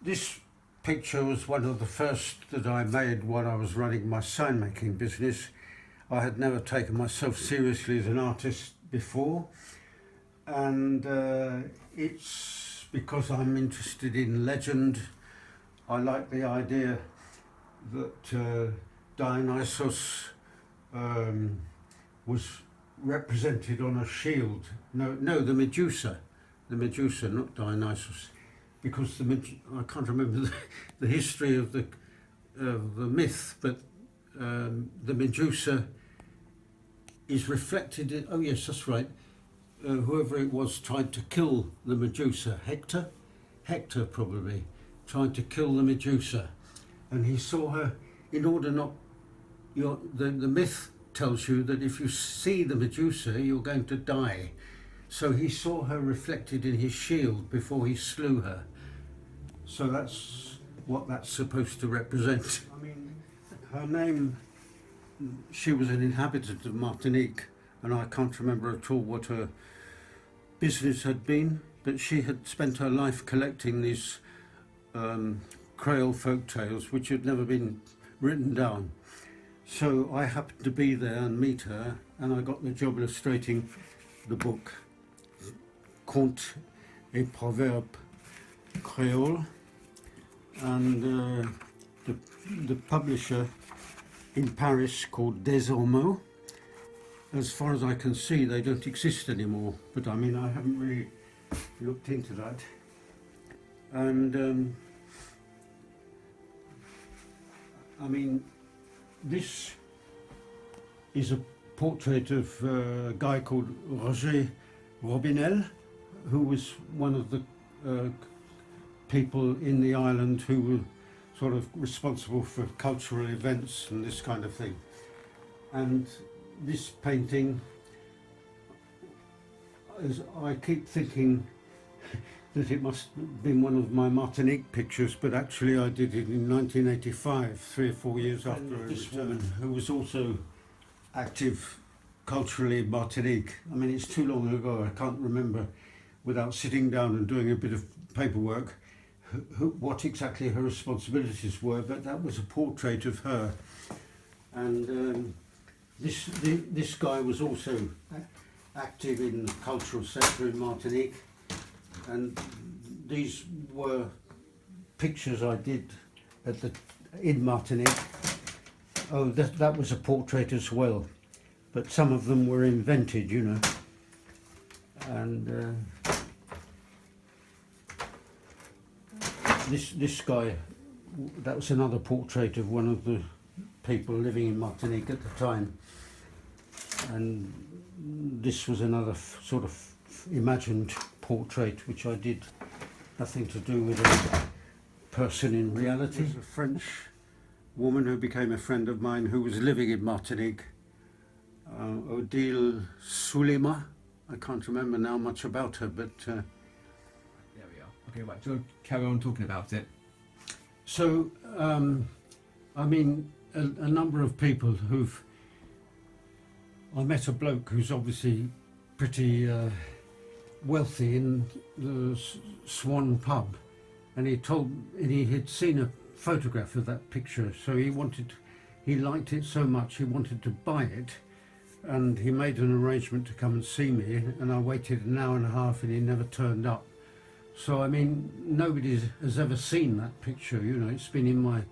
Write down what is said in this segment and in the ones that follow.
This picture was one of the first that I made while I was running my sign making business. I had never taken myself seriously as an artist before, and it's because I'm interested in legend. I like the idea that Dionysus was represented on a shield. No, the Medusa, not Dionysus, because I can't remember the history of the myth, but the Medusa is reflected in. Oh yes, that's right. Whoever it was tried to kill the Medusa. Hector probably tried to kill the Medusa, and he saw her. In order not, the myth tells you that if you see the Medusa, you're going to die. So he saw her reflected in his shield before he slew her. So that's what that's supposed to represent. I mean, her name, she was an inhabitant of Martinique, and I can't remember at all what her business had been, but she had spent her life collecting these Creole folk tales which had never been written down. So I happened to be there and meet her, and I got the job illustrating the book Contes et Proverbes Creole, and the publisher in Paris called Désormais. As far as I can see, they don't exist anymore, but I mean, I haven't really looked into that. And I mean, this is a portrait of a guy called Roger Robinel, who was one of the people in the island who were sort of responsible for cultural events and this kind of thing. And this painting, as I keep thinking that it must have been one of my Martinique pictures, but actually I did it in 1985, 3 or 4 years after this woman, who was also active culturally in Martinique. I mean, it's too long ago, I can't remember, without sitting down and doing a bit of paperwork, what exactly her responsibilities were, but that was a portrait of her. And this guy was also active in the cultural sector in Martinique, and these were pictures I did in Martinique. Oh, that was a portrait as well, but some of them were invented, you know. And this guy, that was another portrait of one of the people living in Martinique at the time, and this was another sort of imagined portrait which I did, nothing to do with a person in reality. There's a French woman who became a friend of mine who was living in Martinique, Odile Soulima. I can't remember now much about her, but there we are. Okay, right, so carry on talking about it. So I mean, a number of people I met a bloke who's obviously pretty wealthy in the Swan pub, and he had seen a photograph of that picture, so he liked it so much he wanted to buy it, and he made an arrangement to come and see me, and I waited an hour and a half and he never turned up. So I mean, nobody has ever seen that picture, you know. It's been in my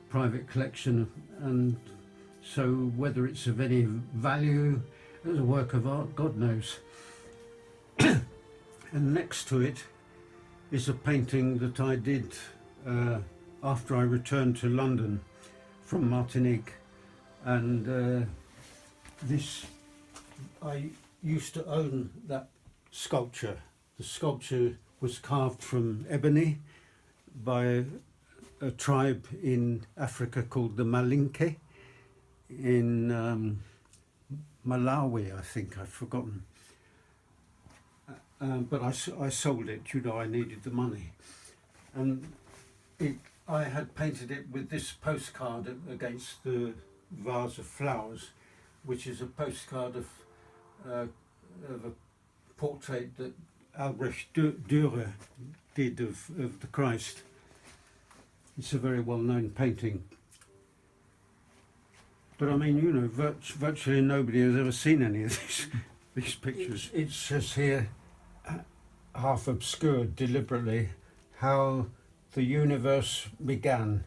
private collection, and so whether it's of any value as a work of art, God knows. And next to it is a painting that I did after I returned to London from Martinique, and I used to own that sculpture. The sculpture was carved from ebony by a tribe in Africa called the Malinke in Malawi, I think. I've forgotten. But I sold it, you know, I needed the money. And I had painted it with this postcard against the vase of flowers, which is a postcard of a portrait that Albrecht Dürer did of the Christ. It's a very well-known painting. But I mean, you know, virtually nobody has ever seen any of these pictures. It says here, half obscured deliberately, how the universe began.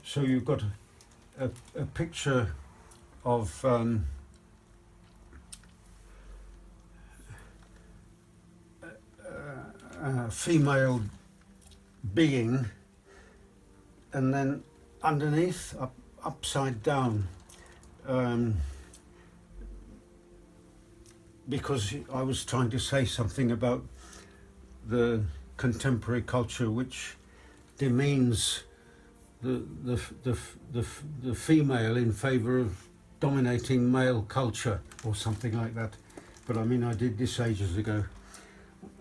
So you've got a picture of a female being, and then underneath, upside down, because I was trying to say something about the contemporary culture which demeans the female in favour of dominating male culture or something like that. But I mean, I did this ages ago,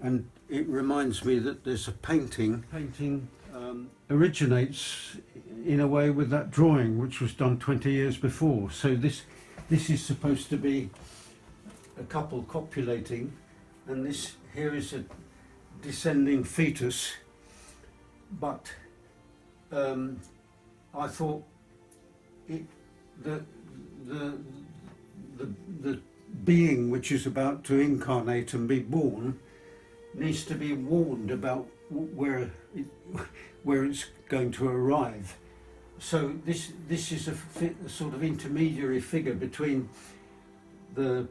and it reminds me that there's a painting originates in a way with that drawing which was done 20 years before. So this is supposed to be a couple copulating, and this here is a descending fetus, but I thought the being which is about to incarnate and be born needs to be warned about where it's going to arrive. So this is a sort of intermediary figure between the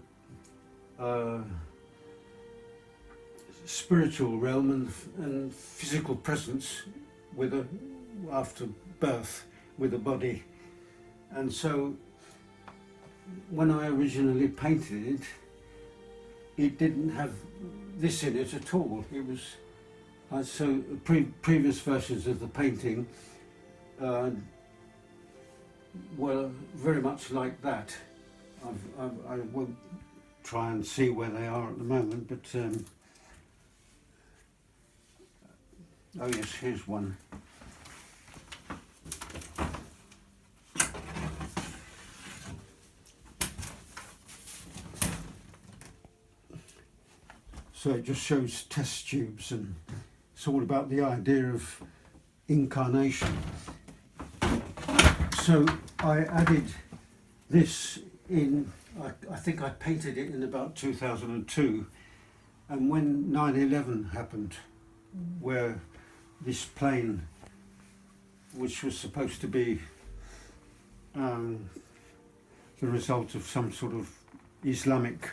spiritual realm and physical presence after birth with a body. And so when I originally painted it, it didn't have this in it at all. It was so previous versions of the painting were very much like that. I won't try and see where they are at the moment, but oh yes, here's one. So it just shows test tubes, and it's all about the idea of incarnation. So I added this in, I think I painted it in about 2002, and when 9/11 happened, where this plane, which was supposed to be the result of some sort of Islamic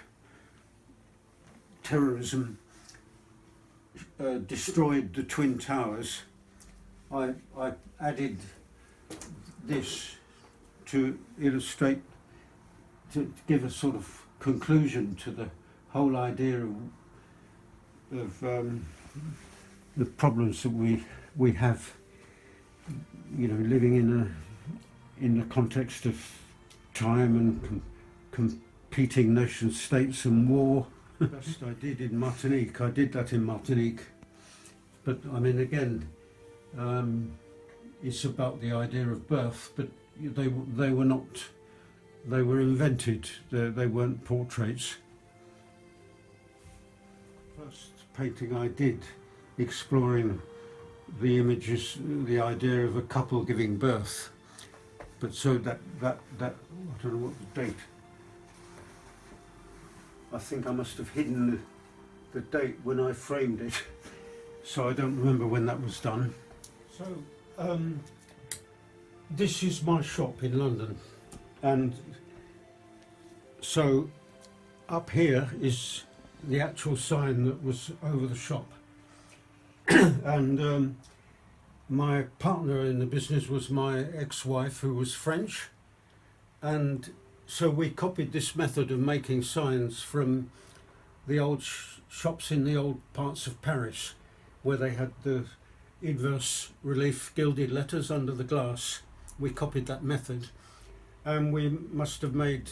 terrorism, destroyed the Twin Towers, I added this to illustrate, to give a sort of conclusion to the whole idea of the problems that we have, you know, living in the context of time and competing nation states and war. Best I did in Martinique. I did that in Martinique, but I mean, again, it's about the idea of birth, but they were not. They were invented. They weren't portraits. First painting I did, exploring the images, the idea of a couple giving birth. But so that I don't know what the date. I think I must have hidden the date when I framed it, so I don't remember when that was done. So this is my shop in London, and so up here is the actual sign that was over the shop. And my partner in the business was my ex-wife, who was French, and so we copied this method of making signs from the old shops in the old parts of Paris, where they had the inverse relief gilded letters under the glass. We copied that method, and we must have made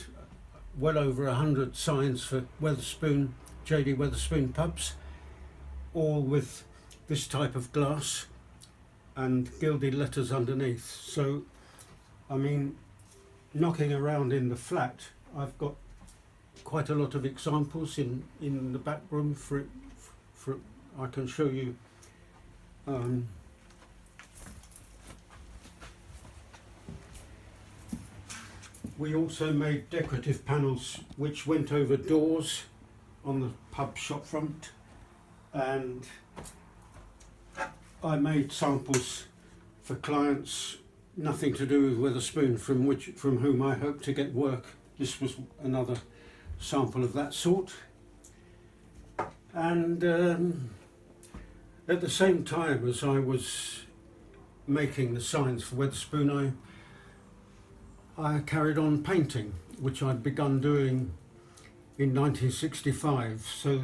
well over 100 signs for Wetherspoon, JD Wetherspoon pubs, all with this type of glass and gilded letters underneath. So, I mean, knocking around in the flat, I've got quite a lot of examples in the back room for I can show you We also made decorative panels which went over doors on the pub shop front, and I made samples for clients, nothing to do with Wetherspoon, from whom I hope to get work. This was another sample of that sort. And at the same time as I was making the signs for Wetherspoon, I carried on painting, which I'd begun doing in 1965. So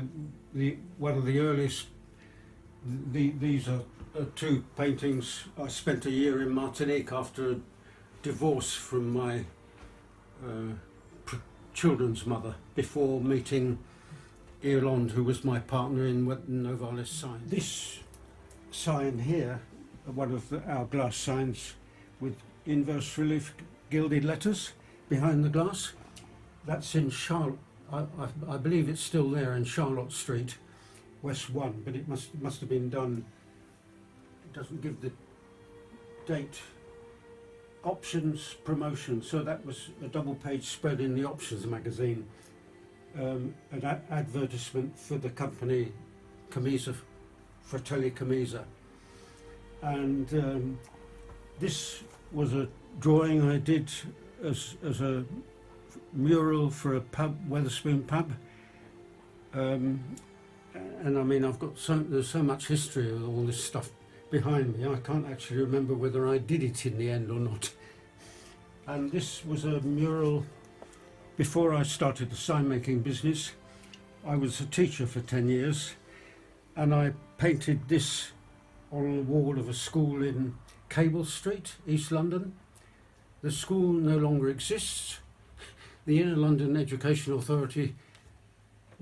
one of the earliest, these are two paintings. I spent a year in Martinique after a divorce from my children's mother, before meeting Irlande, who was my partner in Novalis sign. This sign here, one of the hourglass signs with inverse relief gilded letters behind the glass, that's in Charlotte. I believe it's still there in Charlotte Street, West 1, but it must have been done. It doesn't give the date. Options promotion, so that was a double-page spread in the Options magazine, an advertisement for the company Camisa, Fratelli Camisa, and this was a drawing I did as a mural for a pub, Wetherspoon pub, and I mean, there's so much history of all this stuff behind me, I can't actually remember whether I did it in the end or not. And this was a mural. Before I started the sign making business, I was a teacher for 10 years, and I painted this on the wall of a school in Cable Street, East London. The school no longer exists. The Inner London Education Authority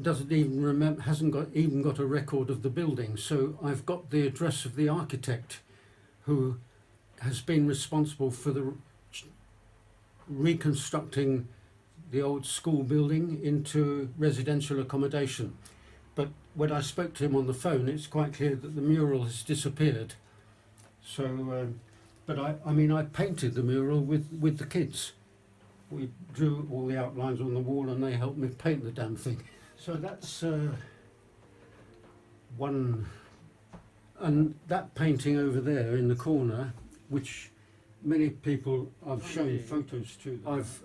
hasn't even got a record of the building. So I've got the address of the architect who has been responsible for the reconstructing the old school building into residential accommodation. But when I spoke to him on the phone, it's quite clear that the mural has disappeared. So, but I mean, I painted the mural with the kids. We drew all the outlines on the wall and they helped me paint the damn thing. So that's one, and that painting over there in the corner, which many people I've shown photos to. I've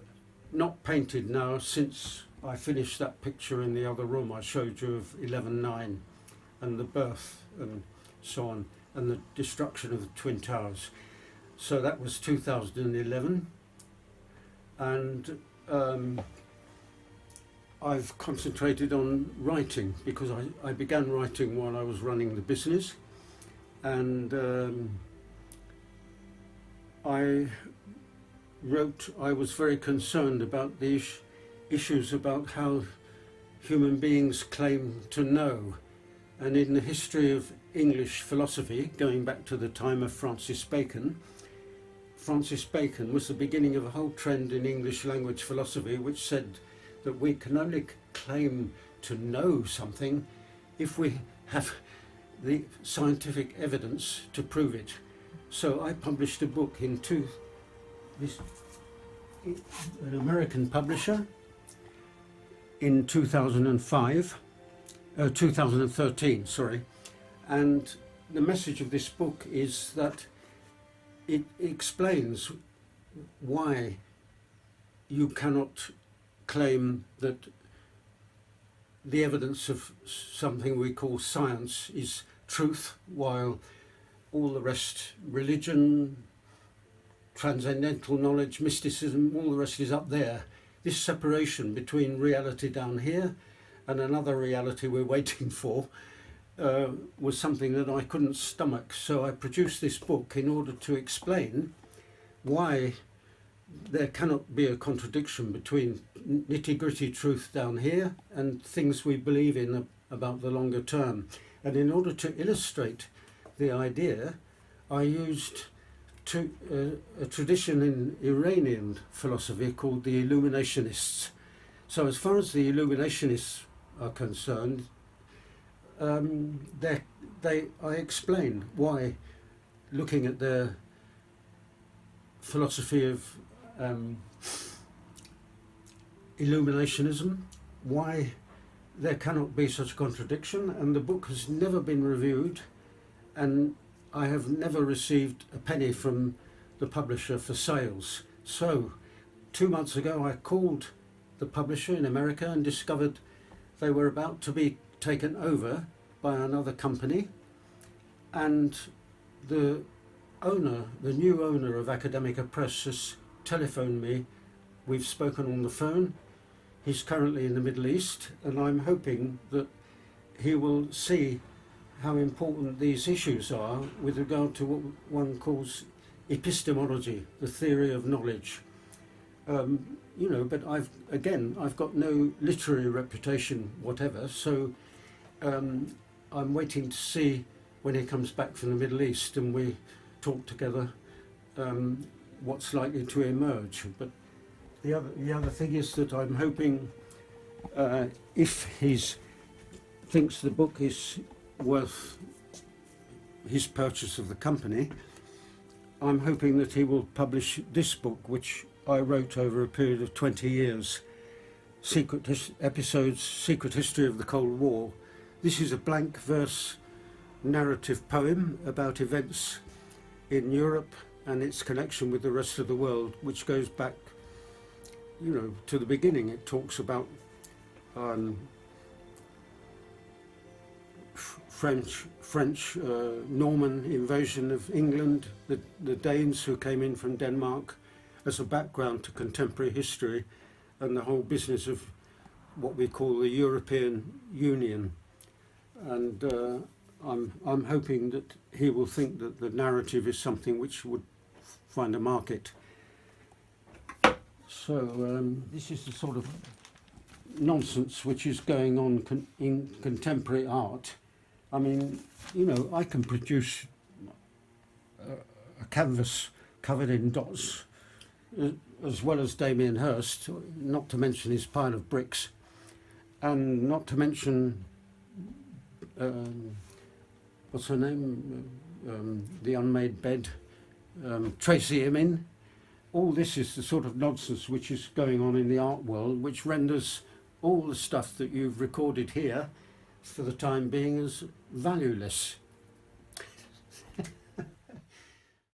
not painted now since I finished that picture in the other room I showed you of 11/9 and the birth and so on, and the destruction of the Twin Towers. So that was 2011, and I've concentrated on writing because I began writing while I was running the business, and I was very concerned about the issues about how human beings claim to know. And in the history of English philosophy, going back to the time of Francis Bacon was the beginning of a whole trend in English language philosophy which said that we can only claim to know something if we have the scientific evidence to prove it. So I published a book an American publisher in 2013, sorry. And the message of this book is that it explains why you cannot claim that the evidence of something we call science is truth, while all the rest, religion, transcendental knowledge, mysticism, all the rest is up there. This separation between reality down here and another reality we're waiting for was something that I couldn't stomach. So I produced this book in order to explain why there cannot be a contradiction between nitty-gritty truth down here and things we believe in about the longer term. And in order to illustrate the idea, I used a tradition in Iranian philosophy called the Illuminationists. So as far as the Illuminationists are concerned, I explain why, looking at their philosophy of illuminationism, why there cannot be such contradiction, and the book has never been reviewed, and I have never received a penny from the publisher for sales. So 2 months ago I called the publisher in America and discovered they were about to be taken over by another company, and the new owner of Academica Press has telephoned me. We've spoken on the phone. He's currently in the Middle East, and I'm hoping that he will see how important these issues are with regard to what one calls epistemology, the theory of knowledge. But I've got no literary reputation whatever, so I'm waiting to see when he comes back from the Middle East and we talk together what's likely to emerge. But the other thing is that I'm hoping if he thinks the book is worth his purchase of the company, I'm hoping that he will publish this book, which I wrote over a period of 20 years, Secret History of the Cold War. This is a blank verse narrative poem about events in Europe and its connection with the rest of the world, which goes back, to the beginning. It talks about French Norman invasion of England, the Danes who came in from Denmark, as a background to contemporary history, and the whole business of what we call the European Union. And I'm hoping that he will think that the narrative is something which would find a market. So this is the sort of nonsense which is going on in contemporary art. I mean, I can produce a canvas covered in dots, as well as Damien Hirst, not to mention his pile of bricks, and not to mention what's her name, the unmade bed, Tracy Emin. All this is the sort of nonsense which is going on in the art world, which renders all the stuff that you've recorded here for the time being as valueless.